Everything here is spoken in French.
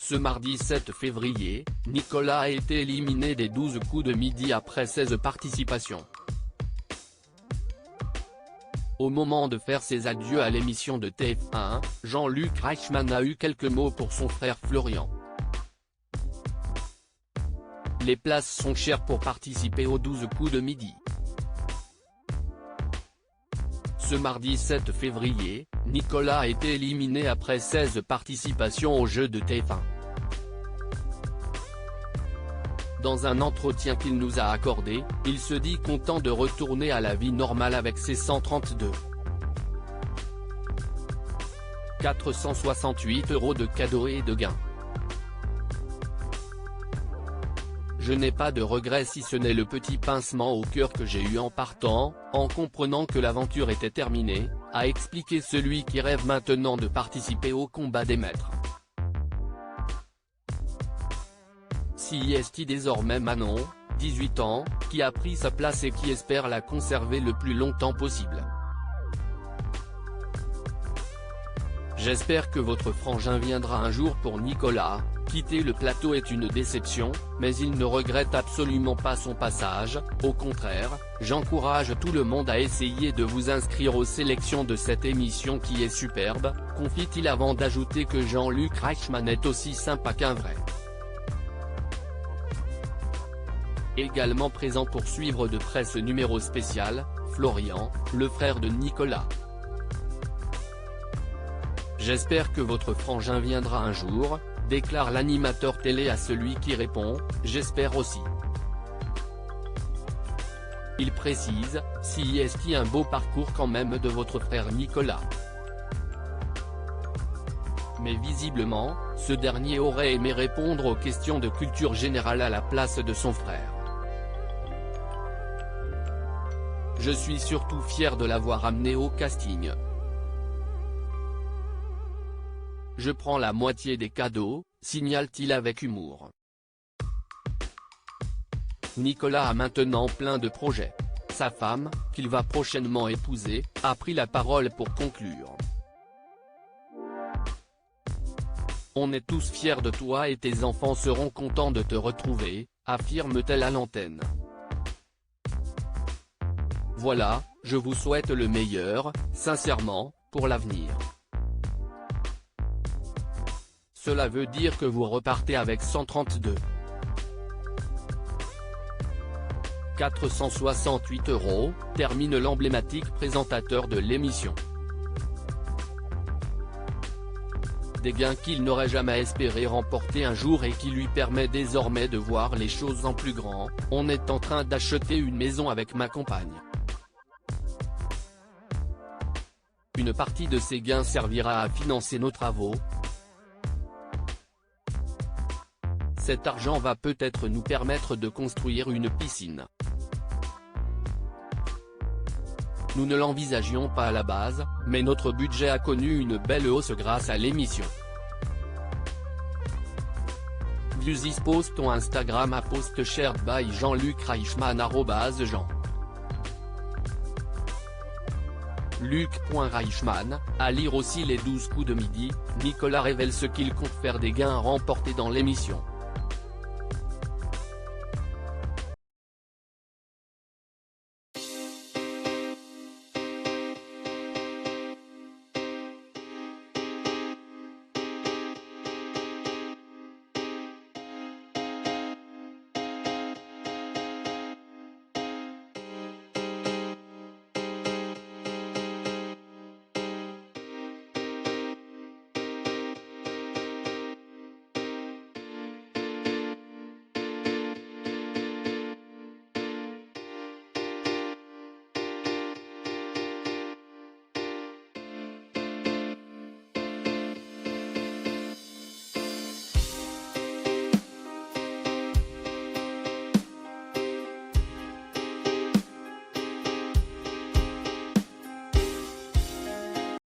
Ce mardi 7 février, Nicolas a été éliminé des 12 coups de midi après 16 participations. Au moment de faire ses adieux à l'émission de TF1, Jean-Luc Reichmann a eu quelques mots pour son frère Florian. Les places sont chères pour participer aux 12 coups de midi. Ce mardi 7 février, Nicolas a été éliminé après 16 participations aux Jeux de TF1. Dans un entretien qu'il nous a accordé, il se dit content de retourner à la vie normale avec ses 132 468 € de cadeaux et de gains. Je n'ai pas de regrets si ce n'est le petit pincement au cœur que j'ai eu en partant, en comprenant que l'aventure était terminée, a expliqué celui qui rêve maintenant de participer au combat des maîtres. C'est désormais Manon, 18 ans, qui a pris sa place et qui espère la conserver le plus longtemps possible. J'espère que votre frangin viendra un jour pour Nicolas. Quitter le plateau est une déception, mais il ne regrette absolument pas son passage, au contraire, j'encourage tout le monde à essayer de vous inscrire aux sélections de cette émission qui est superbe, confie-t-il avant d'ajouter que Jean-Luc Reichmann est aussi sympa qu'un vrai. Également présent pour suivre de près ce numéro spécial, Florian, le frère de Nicolas. J'espère que votre frangin viendra un jour, déclare l'animateur télé à celui qui répond, j'espère aussi. Il précise, si est-ce un beau parcours quand même de votre frère Nicolas. Mais visiblement, ce dernier aurait aimé répondre aux questions de culture générale à la place de son frère. Je suis surtout fier de l'avoir amené au casting. Je prends la moitié des cadeaux, signale-t-il avec humour. Nicolas a maintenant plein de projets. Sa femme, qu'il va prochainement épouser, a pris la parole pour conclure. On est tous fiers de toi et tes enfants seront contents de te retrouver, affirme-t-elle à l'antenne. Voilà, je vous souhaite le meilleur, sincèrement, pour l'avenir. Cela veut dire que vous repartez avec 132 468 €, termine l'emblématique présentateur de l'émission. Des gains qu'il n'aurait jamais espéré remporter un jour et qui lui permet désormais de voir les choses en plus grand. On est en train d'acheter une maison avec ma compagne. Une partie de ces gains servira à financer nos travaux. Cet argent va peut-être nous permettre de construire une piscine. Nous ne l'envisagions pas à la base, mais notre budget a connu une belle hausse grâce à l'émission. Views is post on Instagram à post shared by Jean-Luc Reichmann @Jean. Luc.Reichmann, à lire aussi les 12 coups de midi, Nicolas révèle ce qu'il compte faire des gains remportés dans l'émission.